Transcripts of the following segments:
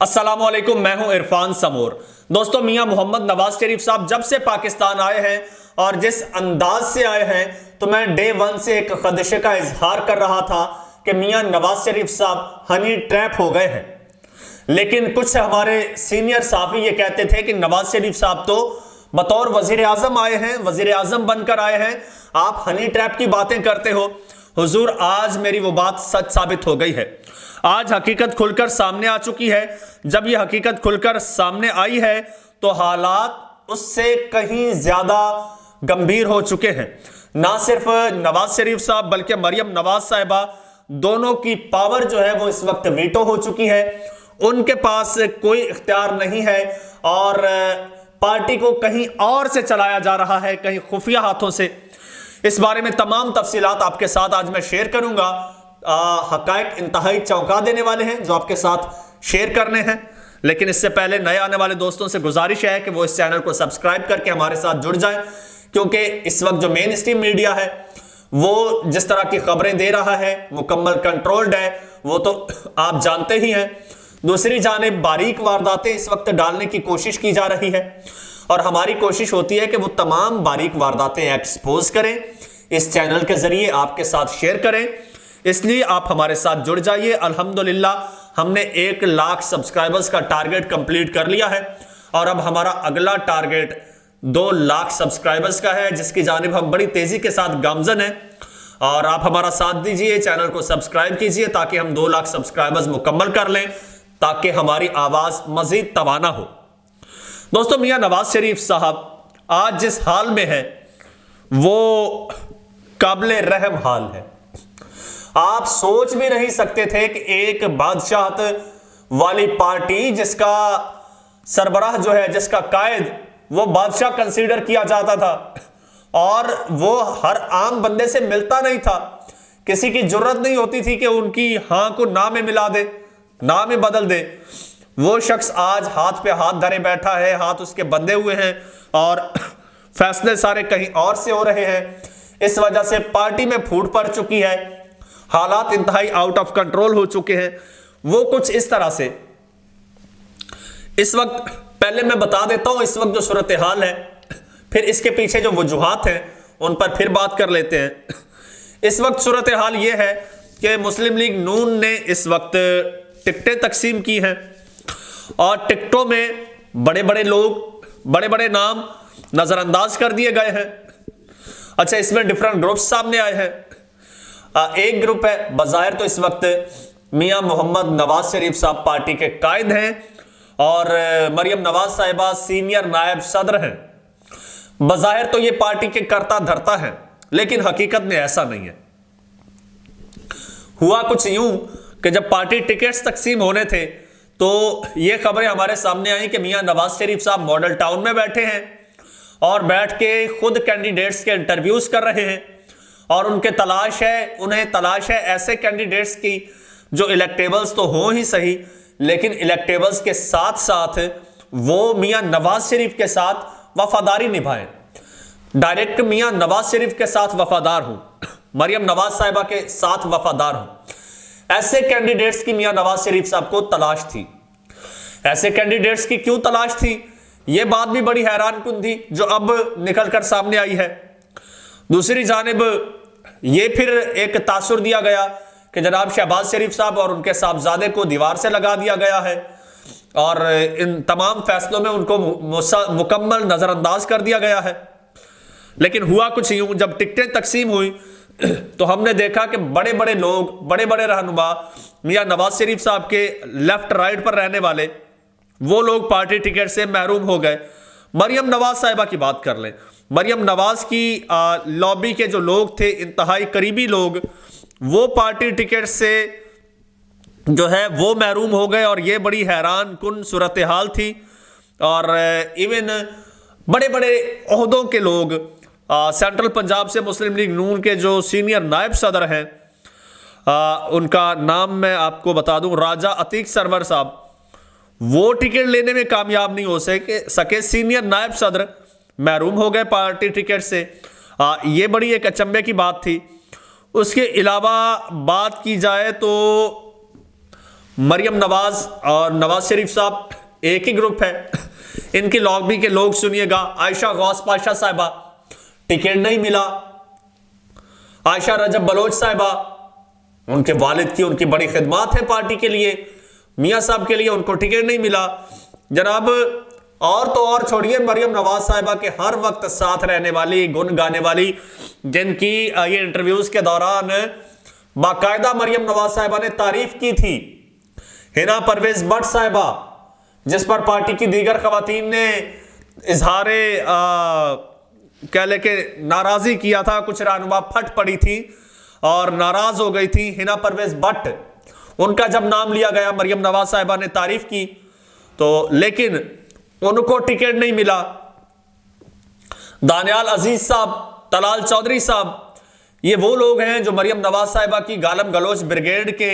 अस्सलामुअलैकुम, मैं हूं इरफान समोर। दोस्तों, मियां मोहम्मद नवाज शरीफ साहब जब से पाकिस्तान आए हैं और जिस अंदाज से आए हैं, तो मैं डे वन से एक खदशे का इजहार कर रहा था कि मियां नवाज शरीफ साहब हनी ट्रैप हो गए हैं। लेकिन कुछ हमारे सीनियर साहब ये कहते थे कि नवाज शरीफ साहब तो बतौर वजीर आजम आए हैं, वजीर आजम बनकर आए हैं, आप हनी ट्रैप की बातें करते हो। हुजूर, आज मेरी वो बात सच साबित हो गई है। आज हकीकत खुलकर सामने आ चुकी है। जब यह हकीकत खुलकर सामने आई है तो हालात उससे कहीं ज्यादा गंभीर हो चुके हैं। ना सिर्फ नवाज शरीफ साहब बल्कि मरियम नवाज साहिबा दोनों की पावर जो है वो इस वक्त वीटो हो चुकी है। उनके पास कोई इख्तियार नहीं है और पार्टी को कहीं और से चलाया जा रहा है, कहीं खुफिया हाथों से। इस बारे में तमाम तफसीलात आपके साथ आज मैं शेयर करूंगा। हकायक इंतहाई चौंका देने वाले हैं जो आपके साथ शेयर करने हैं। लेकिन इससे पहले नए आने वाले दोस्तों से गुजारिश है कि वो इस चैनल को सब्सक्राइब करके हमारे साथ जुड़ जाएं, क्योंकि इस वक्त जो मेन स्ट्रीम मीडिया है वो जिस तरह की खबरें दे रहा है मुकम्मल कंट्रोल्ड है, वो तो आप जानते ही हैं। दूसरी जानिब बारीक वारदातें इस वक्त डालने की कोशिश की जा रही है और हमारी कोशिश होती है कि वो तमाम बारीक वारदातें एक्सपोज करें, इस चैनल के जरिए आपके साथ शेयर करें। इसलिए आप हमारे साथ जुड़ जाइए। अल्हम्दुलिल्लाह हमने 1 लाख सब्सक्राइबर्स का टारगेट कंप्लीट कर लिया है और अब हमारा अगला टारगेट 2 लाख सब्सक्राइबर्स का है, जिसकी जानिब हम बड़ी तेजी के साथ गामजन हैं। और आप हमारा साथ दीजिए, चैनल को सब्सक्राइब कीजिए ताकि हम 2 लाख सब्सक्राइबर्स मुकम्मल कर लें, ताकि हमारी आवाज मजीद तवाना हो। दोस्तों, मियां नवाज शरीफ साहब आज जिस हाल में है वो काबिले रहम हाल है। आप सोच भी नहीं सकते थे कि एक बादशाहत वाली पार्टी जिसका सरबराह जो है, जिसका कायद वो बादशाह कंसीडर किया जाता था और वो हर आम बंदे से मिलता नहीं था, किसी की जरूरत नहीं होती थी कि उनकी हां को ना में मिला दे, ना में बदल दे, वो शख्स आज हाथ पे हाथ धरे बैठा है, हाथ उसके बंधे हुए हैं और फैसले सारे कहीं और से हो रहे हैं। इस वजह से पार्टी में फूट पड़ चुकी है, हालात इंतहाई आउट ऑफ कंट्रोल हो चुके हैं। वो कुछ इस तरह से इस वक्त, पहले मैं बता देता हूं इस वक्त जो सूरत हाल है, फिर इसके पीछे जो वजूहात हैं उन पर फिर बात कर लेते हैं। इस वक्त सूरत हाल ये है कि मुस्लिम लीग नून ने इस वक्त टिकटें तकसीम की हैं और टिकटों में बड़े बड़े लोग, बड़े बड़े नाम नजरअंदाज कर दिए गए हैं। अच्छा, इसमें डिफरेंट ग्रुप्स सामने आए हैं। एक ग्रुप है, बज़ाहिर तो इस वक्त मियां मोहम्मद नवाज शरीफ साहब पार्टी के कायद हैं और मरियम नवाज साहिबा सीनियर नायब सदर हैं। बज़ाहिर तो ये पार्टी के करता धरता है, लेकिन हकीकत में ऐसा नहीं है। हुआ कुछ यूं कि जब पार्टी टिकट्स तकसीम होने थे तो ये खबरें हमारे सामने आई कि मियां नवाज शरीफ साहब मॉडल टाउन में बैठे हैं और बैठ के खुद कैंडिडेट्स के इंटरव्यूज कर रहे हैं और उन्हें तलाश है ऐसे कैंडिडेट्स की जो इलेक्टेबल्स तो हो ही सही, लेकिन इलेक्टेबल्स के साथ साथ वो मियां नवाज शरीफ के साथ वफादारी निभाएं। डायरेक्ट मियां नवाज शरीफ के साथ वफादार हूं, मरियम नवाज साहिबा के साथ वफादार हूं। ऐसे कैंडिडेट्स की मियां नवाज शरीफ साहब को तलाश थी। ऐसे कैंडिडेट्स की क्यों तलाश थी, यह बात भी बड़ी हैरान कुन थी जो अब निकलकर सामने आई है। दूसरी जानिब यह फिर एक तासुर दिया गया कि जनाब शहबाज शरीफ साहब और उनके साहबजादे को दीवार से लगा दिया गया है और इन तमाम फैसलों में उनको मुकम्मल नजरअंदाज कर दिया गया है। लेकिन हुआ कुछ यूं, जब टिकटें तकसीम हुई तो हमने देखा कि बड़े बड़े लोग, बड़े बड़े रहनुमा मियां नवाज शरीफ साहब के लेफ्ट राइट पर रहने वाले वो लोग पार्टी टिकट से महरूम हो गए। मरियम नवाज साहिबा की बात कर लें, मरियम नवाज की लॉबी के जो लोग थे, इंतहाई करीबी लोग, वो पार्टी टिकट से जो है वो महरूम हो गए और ये बड़ी हैरान कुन सूरत हाल थी। और इवन बड़े बड़े ओहदों के लोग, सेंट्रल पंजाब से मुस्लिम लीग नून के जो सीनियर नायब सदर हैं, उनका नाम मैं आपको बता दूं, राजा अतीक सरवर साहब, वो टिकट लेने में कामयाब नहीं हो सके। सीनियर नायब सदर महरूम हो गए पार्टी टिकट से। ये बड़ी एक अचंभे की बात थी। उसके अलावा बात की जाए तो मरियम नवाज और नवाज शरीफ साहब एक ही ग्रुप है। इनकी लॉबी के लोग सुनिएगा। आयशा गौस पाशा साहिबा, टिकट नहीं मिला। आयशा रजब बलोच साहिबा, उनके वालिद की उनकी बड़ी खिदमत है पार्टी के लिए, मियां साहब के लिए, उनको टिकट नहीं मिला। जनाब और तो और छोड़िए, मरियम नवाज साहिबा के हर वक्त साथ रहने वाली, गुन गाने वाली, जिनकी ये इंटरव्यूज के दौरान बाकायदा मरियम नवाज साहिबा ने तारीफ की थी, हिना परवेज भट्ट साहिबा, जिस पर पार्टी की दीगर खवातीन ने इजहारे कह लेके नाराजगी किया था, कुछ रहनुमा फट पड़ी थी और नाराज हो गई थी। हिना परवेज भट्ट, उनका जब नाम लिया गया, मरियम नवाज साहिबा ने तारीफ की, तो लेकिन उनको टिकट नहीं मिला। दानियाल अजीज साहब, तलाल चौधरी साहब, ये वो लोग हैं जो मरियम नवाज साहिबा की गालम गलोच ब्रिगेड के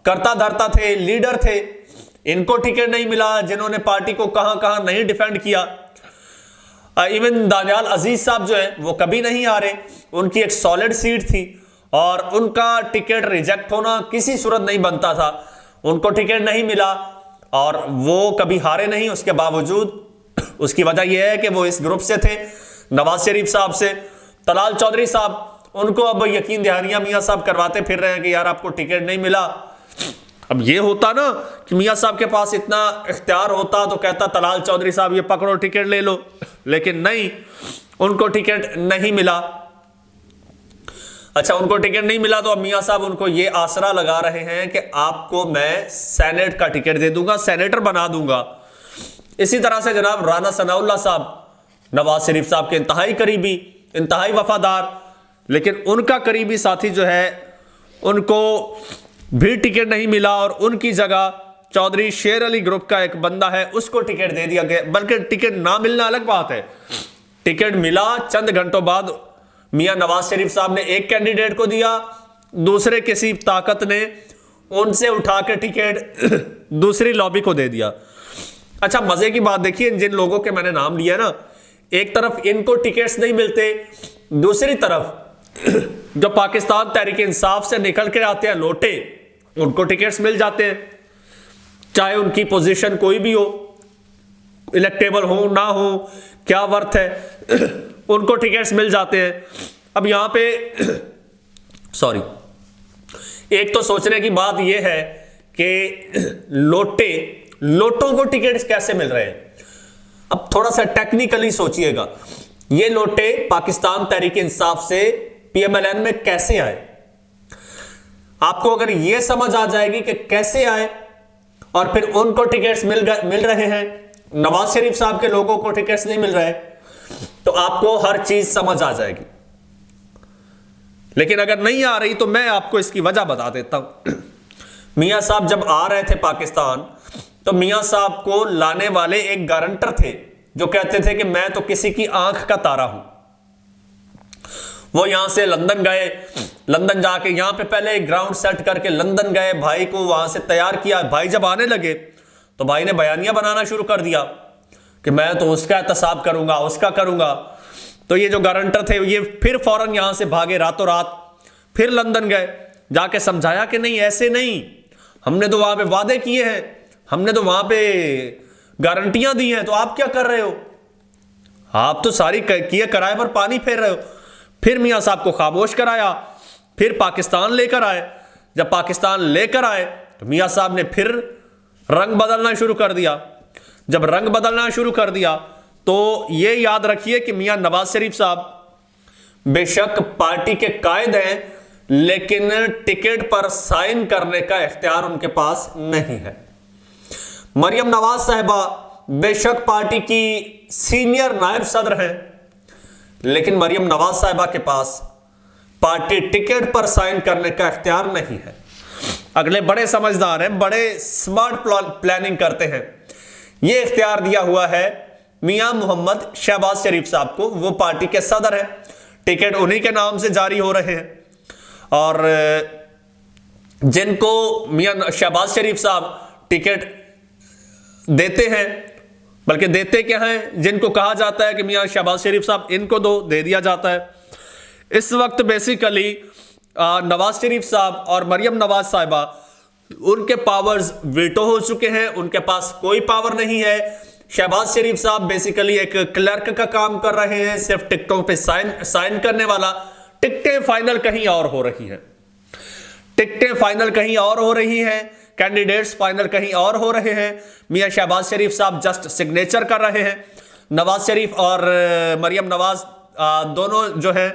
करता धरता थे, लीडर थे। इनको टिकट नहीं मिला, जिन्होंने पार्टी को कहां कहां नहीं डिफेंड किया। इवन दानियाल अजीज साहब जो है वो कभी नहीं हारे, उनकी एक सॉलिड सीट थी और उनका टिकट रिजेक्ट होना किसी सूरत नहीं बनता था। उनको टिकट नहीं मिला और वो कभी हारे नहीं। उसके बावजूद उसकी वजह यह है कि वो इस ग्रुप से थे, नवाज शरीफ साहब से। तलाल चौधरी साहब, उनको अब यकीन दहानियां मियां साहब करवाते फिर रहे हैं कि यार आपको टिकट नहीं मिला। अब ये होता ना कि मियां साहब के पास इतना इख्तियार होता तो कहता तलाल चौधरी साहब ये पकड़ो टिकट ले लो, लेकिन नहीं, उनको टिकट नहीं मिला। अच्छा, उनको टिकट नहीं मिला तो अब मियां साहब उनको ये आसरा लगा रहे हैं कि आपको मैं सेनेट का टिकट दे दूंगा, सेनेटर बना दूंगा। इसी तरह से जनाब राना सनाउल्लाह साहब, नवाज शरीफ साहब के इंतहाई करीबी, इंतहाई वफादार, लेकिन उनका करीबी साथी जो है उनको भी टिकट नहीं मिला और उनकी जगह चौधरी शेर अली ग्रुप का एक बंदा है, उसको टिकट दे दिया गया। बल्कि टिकट ना मिलना अलग बात है, टिकट मिला चंद घंटों बाद मियां नवाज शरीफ साहब ने एक कैंडिडेट को दिया, दूसरे किसी ताकत ने उनसे उठा के टिकट दूसरी लॉबी को दे दिया। अच्छा, मजे की बात देखिए, जिन लोगों के मैंने नाम लिया ना, एक तरफ इनको टिकट्स नहीं मिलते, दूसरी तरफ जो पाकिस्तान तहरीक इंसाफ से निकल के आते हैं लोटे, उनको टिकट्स मिल जाते हैं, चाहे उनकी पोजीशन कोई भी हो, इलेक्टेबल हो ना हो, क्या वर्थ है, उनको टिकट्स मिल जाते हैं। अब यहां पे सॉरी, एक तो सोचने की बात यह है कि लोटों को टिकट्स कैसे मिल रहे हैं। अब थोड़ा सा टेक्निकली सोचिएगा, ये लोटे पाकिस्तान तहरीक इंसाफ से पीएमएलएन में कैसे आए। आपको अगर यह समझ आ जाएगी कि कैसे आए और फिर उनको टिकट्स मिल रहे हैं, नवाज शरीफ साहब के लोगों को टिकट्स नहीं मिल रहे, तो आपको हर चीज समझ आ जाएगी। लेकिन अगर नहीं आ रही तो मैं आपको इसकी वजह बता देता हूं। मियां साहब जब आ रहे थे पाकिस्तान, तो मियां साहब को लाने वाले एक गारंटर थे जो कहते थे कि मैं तो किसी की आंख का तारा हूं। वो यहां से लंदन गए, लंदन जाके यहां पे पहले ग्राउंड सेट करके लंदन गए, भाई को वहां से तैयार किया। भाई जब आने लगे तो भाई ने बयानियां बनाना शुरू कर दिया कि मैं तो उसका एहतसाब करूंगा, उसका करूंगा। तो ये जो गारंटर थे ये फिर फौरन यहां से भागे, रातों रात फिर लंदन गए, जाके समझाया कि नहीं ऐसे नहीं, हमने तो वहां पे वादे किए हैं, हमने तो वहां पे गारंटियां दी हैं, तो आप क्या कर रहे हो, आप तो सारी किए कराए पर पानी फेर रहे हो। फिर मियां साहब को खामोश कराया, फिर पाकिस्तान लेकर आए। जब पाकिस्तान लेकर आए तो मियां साहब ने फिर रंग बदलना शुरू कर दिया। जब रंग बदलना शुरू कर दिया तो यह याद रखिए कि मियां नवाज शरीफ साहब बेशक पार्टी के कायद हैं, लेकिन टिकट पर साइन करने का इख्तियार उनके पास नहीं है। मरियम नवाज साहिबा बेशक पार्टी की सीनियर नायब सदर हैं, लेकिन मरियम नवाज साहिबा के पास पार्टी टिकट पर साइन करने का इख्तियार नहीं है। अगले बड़े समझदार हैं, बड़े स्मार्ट प्लानिंग करते हैं। यह इख्तियार दिया हुआ है मियां मोहम्मद शहबाज शरीफ साहब को, वो पार्टी के सदर हैं, टिकट उन्हीं के नाम से जारी हो रहे हैं। और जिनको मियां शहबाज शरीफ साहब टिकट देते हैं, बल्कि देते क्या हैं, जिनको कहा जाता है कि मियां शहबाज शरीफ साहब इनको दे दिया जाता है। इस वक्त बेसिकली नवाज शरीफ साहब और मरियम नवाज साहिबा उनके पावर्स वीटो हो चुके हैं, उनके पास कोई पावर नहीं है। शहबाज शरीफ साहब बेसिकली एक क्लर्क का काम कर रहे हैं, सिर्फ टिकटों पे साइन करने वाला। टिकटें फाइनल कहीं और हो रही हैं, टिकटें फाइनल कहीं और हो रही हैं, कैंडिडेट्स फाइनल कहीं और हो रहे हैं। मियां शहबाज शरीफ साहब जस्ट सिग्नेचर कर रहे हैं। नवाज शरीफ और मरियम नवाज दोनों जो है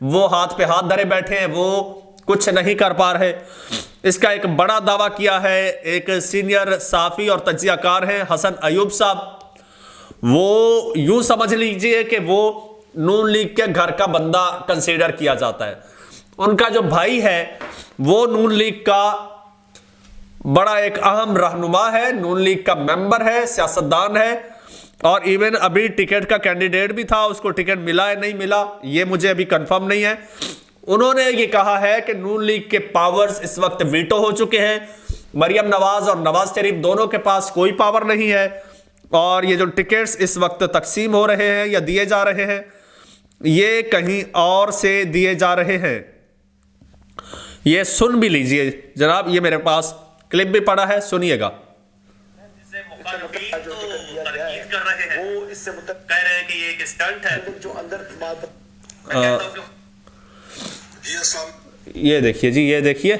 वो हाथ पे हाथ धरे बैठे हैं, वो कुछ नहीं कर पा रहे। इसका एक बड़ा दावा किया है एक सीनियर साफी और तज्जियाकार हैं हसन अयूब साहब। वो यूं समझ लीजिए कि वो नून लीग के घर का बंदा कंसीडर किया जाता है। उनका जो भाई है वो नून लीग का बड़ा एक अहम रहनुमा है, नून लीग का मेंबर है, सियासतदान है, और इवन अभी टिकट का कैंडिडेट भी था। उसको टिकट मिला है नहीं मिला ये मुझे अभी कंफर्म नहीं है। उन्होंने ये कहा है कि नून लीग के पावर्स इस वक्त वीटो हो चुके हैं। मरियम नवाज और नवाज शरीफ दोनों के पास कोई पावर नहीं है, और ये जो टिकट्स इस वक्त तकसीम हो रहे हैं या दिए जा रहे हैं ये कहीं और से दिए जा रहे हैं। ये सुन भी लीजिए जनाब, ये मेरे पास क्लिप भी पड़ा है, सुनिएगा। कर रहे हैं वो इससे कह रहे हैं कि ये एक स्टंट है जो अंदर ये देखिए जी, ये देखिए,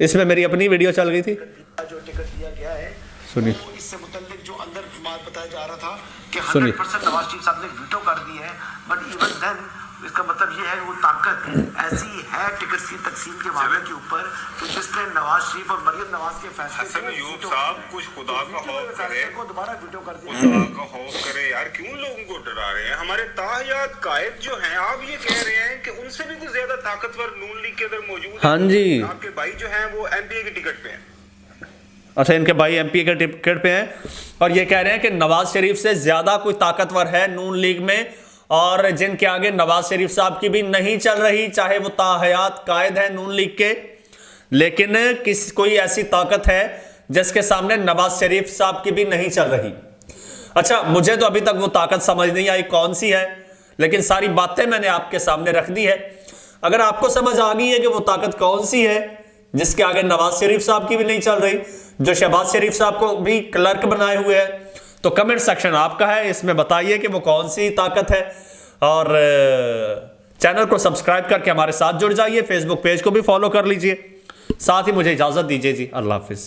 इसमें मेरी अपनी वीडियो चल गई थी। जो टिकट दिया गया है सुनिए, इससे मुतल्लिक जो अंदर बात बताया जा रहा था कि 100% नवाज शरीफ साहब ने वीटो कर दी है, बट इवन देन इसका मतलब ये है वो ताकत ऐसी है टिकट की तकसीम के मामले के ऊपर कि जिसने नवाज शरीफ और मरियम नवाज के फैसले हसन अयूब साहब कुछ खुदा का खौफ करे, को दोबारा वीटो कर दिया। खुदा का खौफ करे यार, क्यों लोगों को डरा रहे हैं? हमारे ताहयात कायद जो हैं, आप ये कह रहे हैं कि उनसे भी कुछ ज्यादा ताकतवर नून लीग के अंदर मौजूद है। हाँ जी, आपके भाई जो हैं वो एमपीए की टिकट पे हैं। अच्छा, इनके भाई एमपी के टिकट पे हैं और ये कह रहे हैं कि नवाज शरीफ से ज्यादा कोई ताकतवर है नून लीग में, और जिनके आगे नवाज शरीफ साहब की भी नहीं चल रही, चाहे वो ताहयात कायद है नून लीग के, लेकिन कोई ऐसी ताकत है जिसके सामने नवाज शरीफ साहब की भी नहीं चल रही। अच्छा, मुझे तो अभी तक वो ताकत समझ नहीं आई कौन सी है, लेकिन सारी बातें मैंने आपके सामने रख दी है। अगर आपको समझ आ गई है कि वो ताकत कौन सी है जिसके आगे नवाज शरीफ साहब की भी नहीं चल रही, जो शहबाज शरीफ साहब को भी क्लर्क बनाए हुए हैं, तो कमेंट सेक्शन आपका है, इसमें बताइए कि वो कौन सी ताकत है। और चैनल को सब्सक्राइब करके हमारे साथ जुड़ जाइए, फेसबुक पेज को भी फॉलो कर लीजिए। साथ ही मुझे इजाजत दीजिए जी, अल्लाह हाफिज।